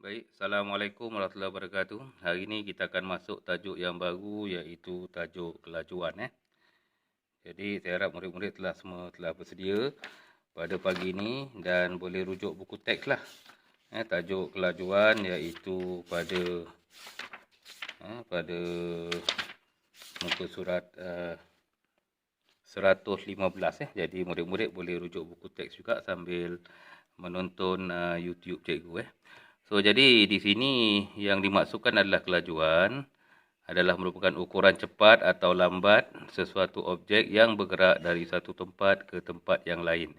Baik, Assalamualaikum warahmatullahi wabarakatuh. Hari ini kita akan masuk tajuk yang baru iaitu tajuk kelajuan. Jadi saya harap murid-murid semua telah bersedia pada pagi ini dan boleh rujuk buku teks lah. Tajuk kelajuan iaitu pada muka surat 115. Jadi murid-murid boleh rujuk buku teks juga sambil menonton YouTube cikgu. So, jadi di sini yang dimaksudkan adalah kelajuan adalah merupakan ukuran cepat atau lambat sesuatu objek yang bergerak dari satu tempat ke tempat yang lain.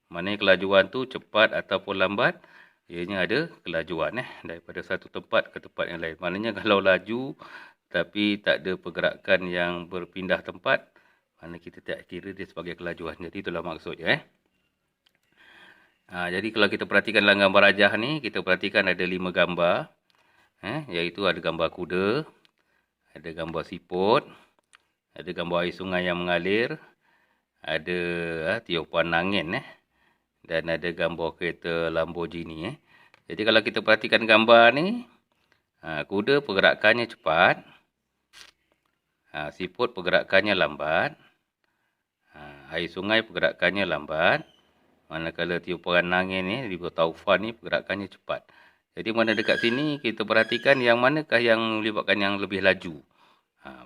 Maknanya kelajuan tu cepat ataupun lambat, ianya ada kelajuan daripada satu tempat ke tempat yang lain. Maknanya kalau laju tapi tak ada pergerakan yang berpindah tempat, maknanya kita tak kira dia sebagai kelajuan. Jadi itulah maksudnya. Jadi kalau kita perhatikan dalam gambar rajah ni, kita perhatikan ada 5 gambar. Iaitu ada gambar kuda, ada gambar siput, ada gambar air sungai yang mengalir, ada tiupan angin dan ada gambar kereta Lamborghini. Jadi kalau kita perhatikan gambar ni, kuda pergerakannya cepat, siput pergerakannya lambat, air sungai pergerakannya lambat, manakala tiupan angin ni, ribut taufan ni pergerakannya cepat. Jadi mana dekat sini kita perhatikan yang manakah yang melibatkan yang lebih laju.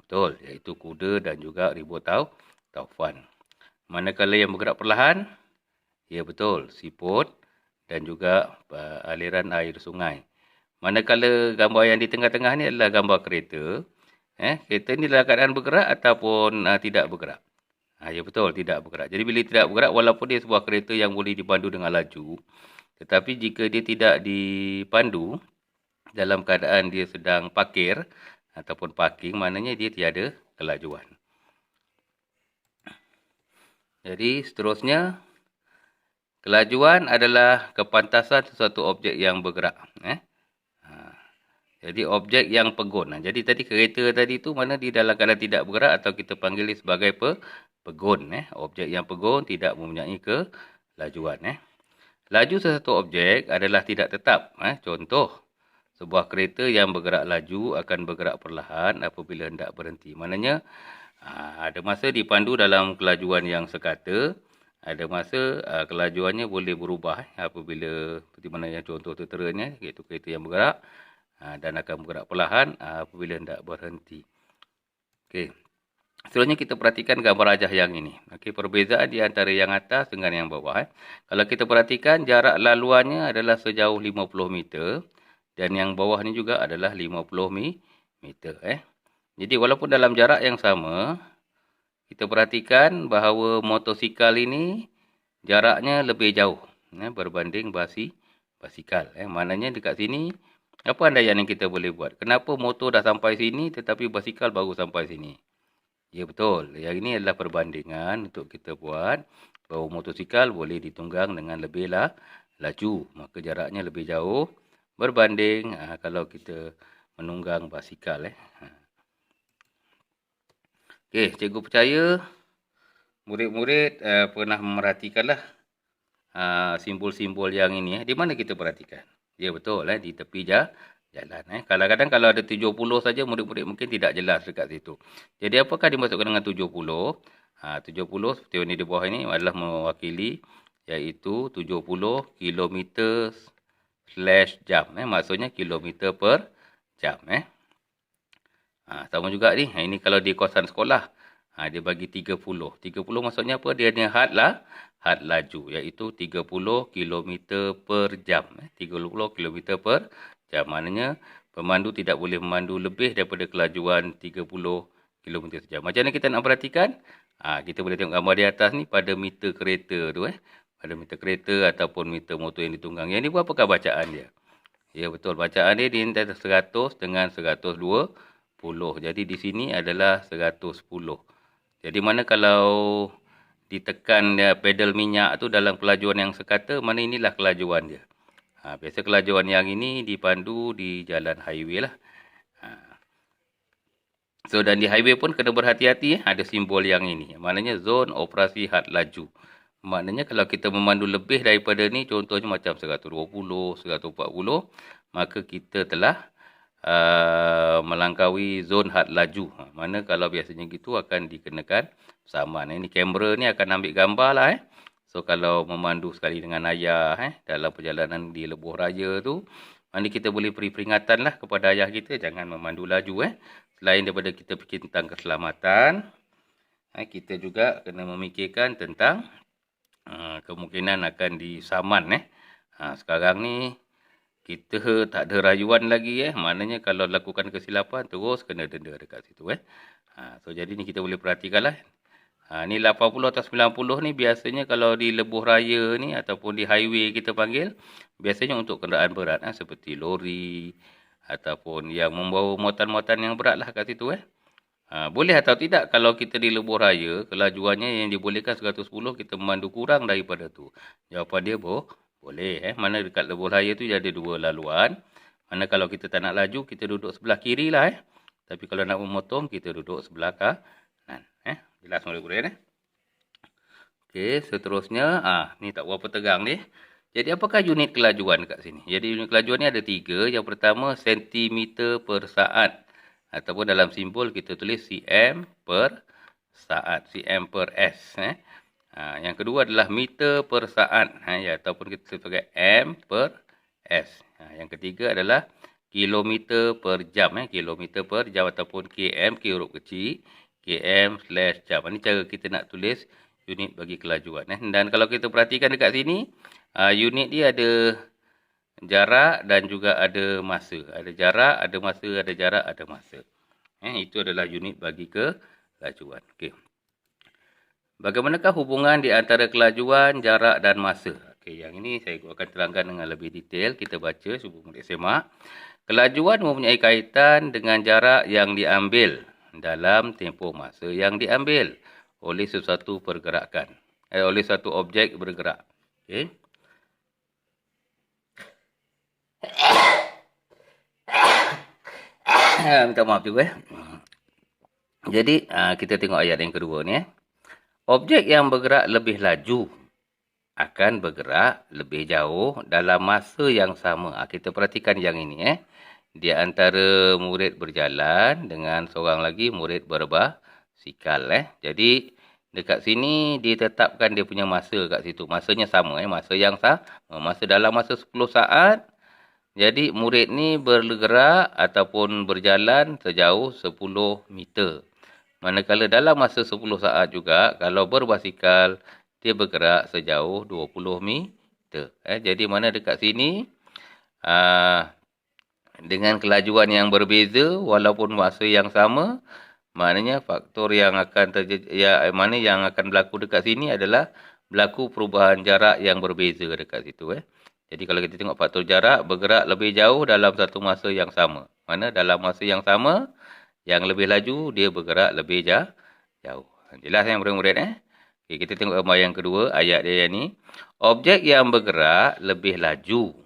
Betul, iaitu kuda dan juga ribut taufan. Manakala yang bergerak perlahan, ya betul, siput dan juga aliran air sungai. Manakala gambar yang di tengah-tengah ni adalah gambar kereta. Kereta ni dalam keadaan bergerak ataupun tidak bergerak. Ya betul, tidak bergerak. Jadi bila tidak bergerak, walaupun dia sebuah kereta yang boleh dipandu dengan laju, tetapi jika dia tidak dipandu dalam keadaan dia sedang parkir ataupun parking, maknanya dia tiada kelajuan. Jadi seterusnya, kelajuan adalah kepantasan sesuatu objek yang bergerak. Jadi objek yang pegun. Jadi tadi kereta tadi tu mana di dalam keadaan tidak bergerak atau kita panggil dia sebagai pegun. Objek yang pegun tidak mempunyai kelajuan. Laju sesuatu objek adalah tidak tetap. Contoh, sebuah kereta yang bergerak laju akan bergerak perlahan apabila hendak berhenti. Maknanya, ada masa dipandu dalam kelajuan yang sekata, ada masa kelajuannya boleh berubah apabila, seperti mana yang contoh terteranya, iaitu kereta yang bergerak dan akan bergerak perlahan apabila hendak berhenti. Okey. Seterusnya kita perhatikan gambar rajah yang ini. Okey, perbezaan di antara yang atas dengan yang bawah. Kalau kita perhatikan jarak laluannya adalah sejauh 50 meter dan yang bawah ni juga adalah 50 meter. Jadi walaupun dalam jarak yang sama, kita perhatikan bahawa motosikal ini jaraknya lebih jauh berbanding basikal. Maknanya dekat sini, apa andaian yang kita boleh buat? Kenapa motor dah sampai sini tetapi basikal baru sampai sini? Ya betul. Yang ini adalah perbandingan untuk kita buat bahawa motosikal boleh ditunggang dengan lebih laju. Maka jaraknya lebih jauh berbanding kalau kita menunggang basikal. Okey, cikgu percaya murid-murid pernah memerhatikanlah simbol-simbol yang ini. Di mana kita perhatikan? Ya betul, di tepi jalan. Kadang-kadang kalau ada 70 saja, murid-murid mungkin tidak jelas dekat situ. Jadi apakah dimaksudkan dengan 70? 70 seperti yang di bawah ini adalah mewakili iaitu 70 km/jam. Maksudnya kilometer per jam. Sama juga ni. Ini kalau di kawasan sekolah. Dia bagi 30. 30 maksudnya apa? Dia ada had laju. Iaitu 30 km per jam. 30 km per jam. Maknanya pemandu tidak boleh memandu lebih daripada kelajuan 30 km sejam. Macam mana kita nak perhatikan? Kita boleh tengok gambar di atas ni pada meter kereta tu. Pada meter kereta ataupun meter motor yang ditunggang. Yang ni apakah bacaan dia? Ya betul. Bacaan dia di antara 100 dengan 120. Jadi di sini adalah 110. Jadi mana kalau ditekan pedal minyak tu dalam kelajuan yang sekata, mana inilah kelajuan dia. Biasa kelajuan yang ini dipandu di jalan highway lah. So dan di highway pun kena berhati-hati ada simbol yang ini. Maknanya zon operasi had laju. Maknanya kalau kita memandu lebih daripada ni, contohnya macam 120, 140, maka kita telah melangkaui zon had laju. Mana kalau biasanya gitu akan dikenakan saman. Ini kamera ni akan ambil gambar lah. So kalau memandu sekali dengan ayah dalam perjalanan di lebuh raya tu, mana kita boleh beri peringatan lah kepada ayah kita jangan memandu laju. Selain daripada kita fikir tentang keselamatan, kita juga kena memikirkan tentang kemungkinan akan disaman. Sekarang ni kita tak ada rayuan lagi. Maknanya kalau lakukan kesilapan terus kena denda dekat situ. So jadi ni kita boleh perhatikan lah. Ni 80 atau 90 ni biasanya kalau di lebuh raya ni ataupun di highway kita panggil, biasanya untuk kenderaan berat seperti lori ataupun yang membawa muatan-muatan yang berat lah kat situ. Boleh atau tidak kalau kita di lebuh raya, kelajuannya yang dibolehkan 110, kita memandu kurang daripada tu. Jawapan dia boleh. Mana dekat lebuh raya tu ada dua laluan. Mana kalau kita tak nak laju, kita duduk sebelah kiri lah. Tapi kalau nak memotong, kita duduk sebelah kanan. Jelas murid-murid. Okey, seterusnya, ni tak berapa tegang ni. Jadi apakah unit kelajuan kat sini? Jadi unit kelajuan ni ada 3. Yang pertama, sentimeter per saat. Ataupun dalam simbol kita tulis cm per saat. cm per s. Yang kedua adalah meter per saat. Ataupun kita sebagai m per s. Yang ketiga adalah kilometer per jam. Kilometer per jam ataupun km, K huruf kecil. km/jam. Ini cara kita nak tulis unit bagi kelajuan. Dan kalau kita perhatikan dekat sini, unit dia ada jarak dan juga ada masa. Ada jarak, ada masa, ada jarak, ada masa. Itu adalah unit bagi kelajuan. Okey. Bagaimanakah hubungan di antara kelajuan, jarak dan masa? Okey, yang ini saya akan terangkan dengan lebih detail. Kita baca, cuba murid semak. Kelajuan mempunyai kaitan dengan jarak yang diambil dalam tempoh masa yang diambil oleh sesuatu pergerakan. Oleh satu objek bergerak. Okey. Minta maaf juga. Jadi, kita tengok ayat yang kedua ni. Objek yang bergerak lebih laju akan bergerak lebih jauh dalam masa yang sama. Kita perhatikan yang ini. Di antara murid berjalan dengan seorang lagi murid berbasikal. Jadi, dekat sini ditetapkan dia punya masa kat situ. Masanya sama. Masa yang sama. Masa dalam masa 10 saat. Jadi, murid ni bergerak ataupun berjalan sejauh 10 meter. Manakala dalam masa 10 saat juga, kalau berbasikal, dia bergerak sejauh 20 meter. Jadi, mana dekat sini, dengan kelajuan yang berbeza, walaupun masa yang sama, maknanya faktor yang akan mana yang akan berlaku dekat sini adalah berlaku perubahan jarak yang berbeza dekat situ. Jadi kalau kita tengok faktor jarak, bergerak lebih jauh dalam satu masa yang sama. Mana dalam masa yang sama, yang lebih laju, dia bergerak lebih jauh. Jelas yang murid-murid? Okay, kita tengok gambar yang kedua, ayat dia ni. Objek yang bergerak lebih laju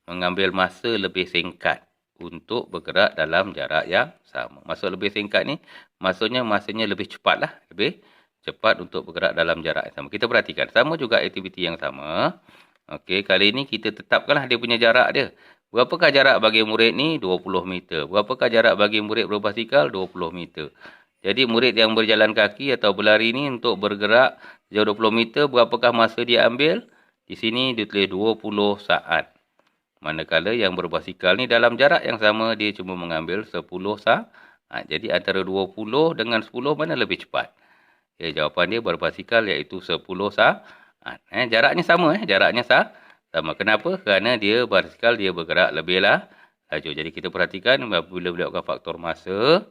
mengambil masa lebih singkat untuk bergerak dalam jarak yang sama. Masa lebih singkat ni, masanya lebih cepat lah. Lebih cepat untuk bergerak dalam jarak yang sama. Kita perhatikan, sama juga aktiviti yang sama. Okey, kali ini kita tetapkanlah dia punya jarak dia. Berapakah jarak bagi murid ni? 20 meter. Berapakah jarak bagi murid berbasikal? 20 meter. Jadi murid yang berjalan kaki atau berlari ni untuk bergerak sejauh 20 meter, berapakah masa dia ambil? Di sini ditulis 20 saat. Manakala yang berbasikal ni dalam jarak yang sama, dia cuma mengambil 10 saat. Jadi antara 20 dengan 10 mana lebih cepat? Jawapan dia berbasikal iaitu 10 saat. Jaraknya sama. Jaraknya sama. Kenapa? Kerana dia basikal, dia bergerak lebih laju. Jadi kita perhatikan bila melihatkan faktor masa,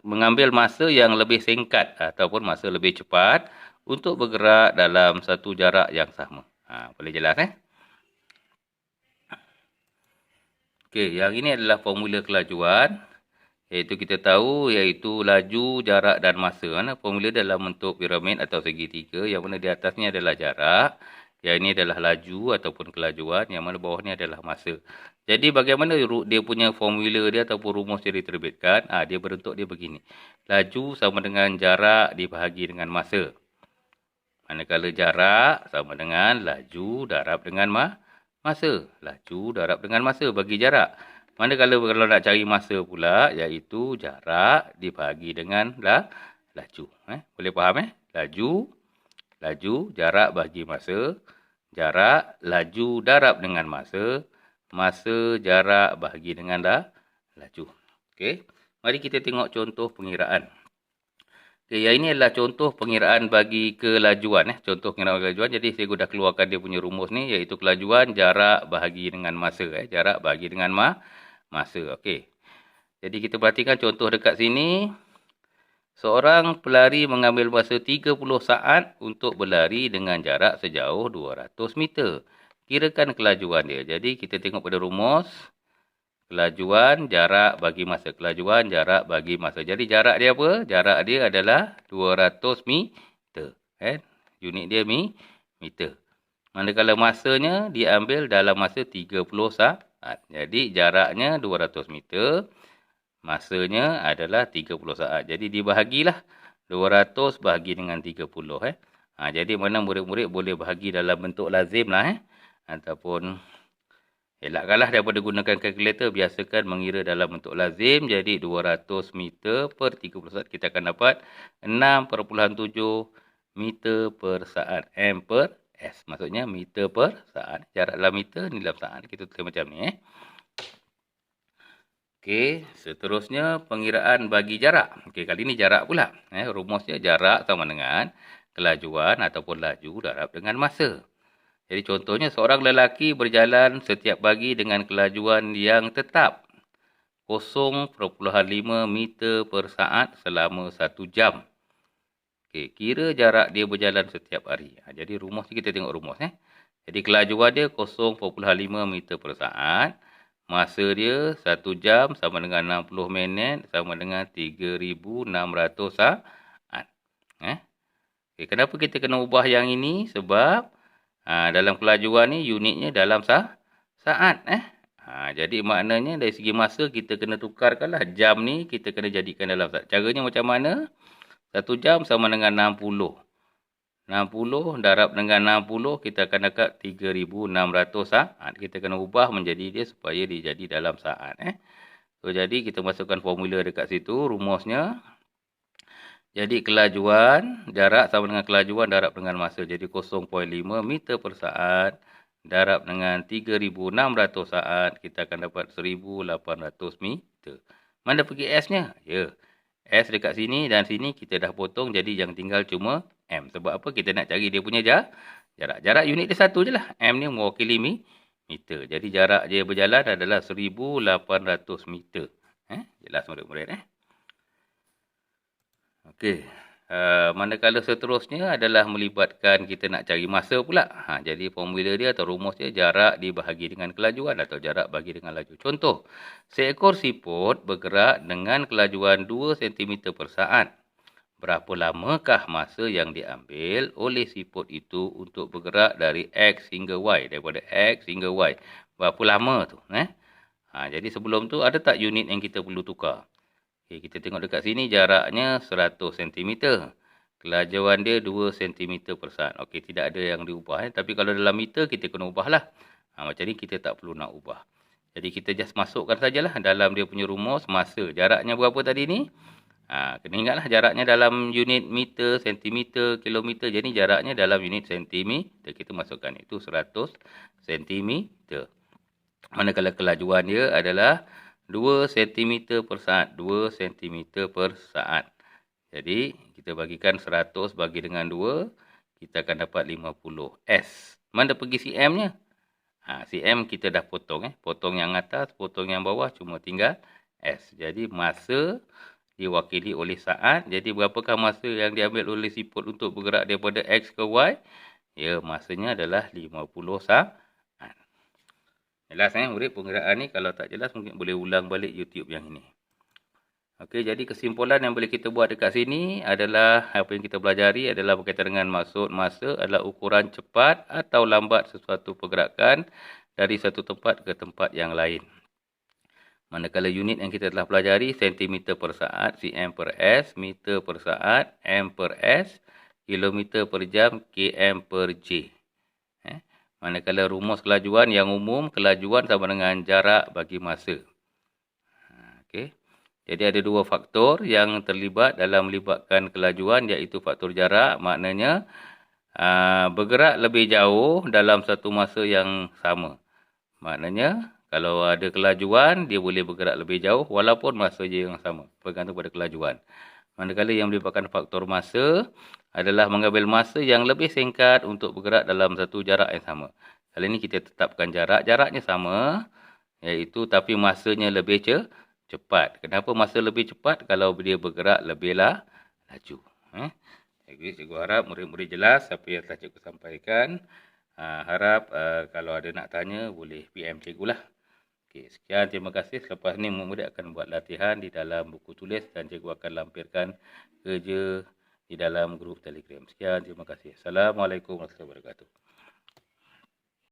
mengambil masa yang lebih singkat ataupun masa lebih cepat untuk bergerak dalam satu jarak yang sama. Boleh jelas? Okey, yang ini adalah formula kelajuan. Iaitu kita tahu iaitu laju, jarak dan masa. Formula dalam bentuk piramid atau segitiga. Yang mana di atasnya adalah jarak. Yang ini adalah laju ataupun kelajuan. Yang mana bawahnya adalah masa. Jadi bagaimana dia punya formula dia ataupun rumus dia diterbitkan? Dia berbentuk dia begini. Laju sama dengan jarak dibahagi dengan masa. Manakala jarak sama dengan laju darab dengan masa. Laju darab dengan masa bagi jarak. Manakala kalau nak cari masa pula, iaitu jarak dibagi dengan laju. Boleh faham? Laju, jarak bagi masa. Jarak, laju darab dengan masa. Masa, jarak bagi dengan laju. Okey. Mari kita tengok contoh pengiraan. Okay, yang ini adalah contoh pengiraan bagi kelajuan. Contoh pengiraan kelajuan. Jadi saya dah keluarkan dia punya rumus ni, iaitu kelajuan jarak bahagi dengan masa. Jarak bahagi dengan masa. Okey. Jadi kita perhatikan contoh dekat sini. Seorang pelari mengambil masa 30 saat untuk berlari dengan jarak sejauh 200 meter. Kirakan kelajuan dia. Jadi kita tengok pada rumus. Kelajuan, jarak bagi masa. Kelajuan, jarak bagi masa. Jadi jarak dia apa? Jarak dia adalah 200 meter. Unit dia meter. Manakala masanya diambil dalam masa 30 saat. Jadi jaraknya 200 meter. Masanya adalah 30 saat. Jadi dibahagilah 200 bahagi dengan 30. Jadi mana murid-murid boleh bahagi dalam bentuk lazim lah. Ataupun elakkanlah daripada gunakan kalkulator, biasakan mengira dalam bentuk lazim. Jadi 200 meter per 30 saat kita akan dapat 6,7 meter per saat. M per S. Maksudnya meter per saat. Jarak dalam meter, ni dalam saat. Kita tulis macam ni. Okey, seterusnya pengiraan bagi jarak. Okey, kali ni jarak pula. Rumusnya jarak sama dengan kelajuan ataupun laju darab dengan masa. Jadi contohnya seorang lelaki berjalan setiap pagi dengan kelajuan yang tetap 0.5 meter per saat selama 1 jam. Okey, kira jarak dia berjalan setiap hari. Jadi rumus ni kita tengok rumus. Jadi kelajuan dia 0.5 meter per saat. Masa dia 1 jam sama dengan 60 minit sama dengan 3,600 saat. Okey, kenapa kita kena ubah yang ini? Sebab dalam kelajuan ni unitnya dalam saat. Jadi maknanya dari segi masa kita kena tukarkanlah. Jam ni kita kena jadikan dalam saat. Caranya macam mana? 1 jam sama dengan 60. 60 darab dengan 60 kita akan dapat 3,600 saat. Kita kena ubah menjadi dia supaya dia jadi dalam saat. So, jadi kita masukkan formula dekat situ. Rumusnya. Jadi kelajuan, jarak sama dengan kelajuan darab dengan masa. Jadi 0.5 meter per saat darab dengan 3,600 saat. Kita akan dapat 1,800 meter. Mana pergi S-nya? Ya. S dekat sini dan sini kita dah potong. Jadi yang tinggal cuma M. Sebab apa? Kita nak cari dia punya jarak. Jarak unit dia satu je lah. M ni mewakili meter. Jadi jarak dia berjalan adalah 1,800 meter. Jelas murid-murid. Okey, manakala seterusnya adalah melibatkan kita nak cari masa pula. Jadi formula dia atau rumus dia jarak dibahagi dengan kelajuan atau jarak bagi dengan laju. Contoh, seekor siput bergerak dengan kelajuan 2 cm per saat. Berapa lamakah masa yang diambil oleh siput itu untuk bergerak dari X hingga Y? Daripada X hingga Y. Berapa lama tu? Jadi sebelum tu ada tak unit yang kita perlu tukar? Okay, kita tengok dekat sini jaraknya 100 cm. Kelajuan dia 2 cm per saat. Okey, tidak ada yang diubah. Tapi kalau dalam meter kita kena ubahlah. Macam ni kita tak perlu nak ubah. Jadi kita just masukkan sajalah dalam dia punya rumus masa. Jaraknya berapa tadi ni? Kena ingatlah jaraknya dalam unit meter, sentimeter, kilometer. Jadi jaraknya dalam unit sentimeter. Kita masukkan itu 100 cm. Manakala kelajuan dia adalah 2 cm per saat. 2 cm per saat. Jadi, kita bagikan 100 bagi dengan 2. Kita akan dapat 50 S. Mana pergi cm-nya? Cm kita dah potong. Potong yang atas, potong yang bawah. Cuma tinggal S. Jadi, masa diwakili oleh saat. Jadi, berapakah masa yang diambil oleh siput untuk bergerak daripada X ke Y? Ya, masanya adalah 50 saat. Jelas murid pengiraan ni. Kalau tak jelas mungkin boleh ulang balik YouTube yang ini. Okey, jadi kesimpulan yang boleh kita buat dekat sini adalah apa yang kita pelajari adalah berkaitan dengan maksud masa adalah ukuran cepat atau lambat sesuatu pergerakan dari satu tempat ke tempat yang lain. Manakala unit yang kita telah pelajari cm per saat, cm per s, meter per saat, m per s, kilometer per jam, km per J. Manakala rumus kelajuan yang umum, kelajuan sama dengan jarak bagi masa. Okey. Jadi ada dua faktor yang terlibat dalam melibatkan kelajuan, iaitu faktor jarak, maknanya bergerak lebih jauh dalam satu masa yang sama. Maknanya kalau ada kelajuan, dia boleh bergerak lebih jauh walaupun masa dia yang sama, bergantung pada kelajuan. Manakala yang melibatkan faktor masa adalah mengambil masa yang lebih singkat untuk bergerak dalam satu jarak yang sama. Kali ini kita tetapkan jaraknya sama, iaitu tapi masanya lebih cepat. Kenapa masa lebih cepat? Kalau dia bergerak lebihlah laju. Jadi cikgu harap murid-murid jelas apa yang telah cikgu sampaikan. Harap kalau ada nak tanya boleh PM cikgu lah. Okey, sekian, terima kasih. Selepas ni murid akan buat latihan di dalam buku tulis dan cikgu akan lampirkan kerja di dalam grup Telegram. Sekian, terima kasih. Assalamualaikum warahmatullahi wabarakatuh.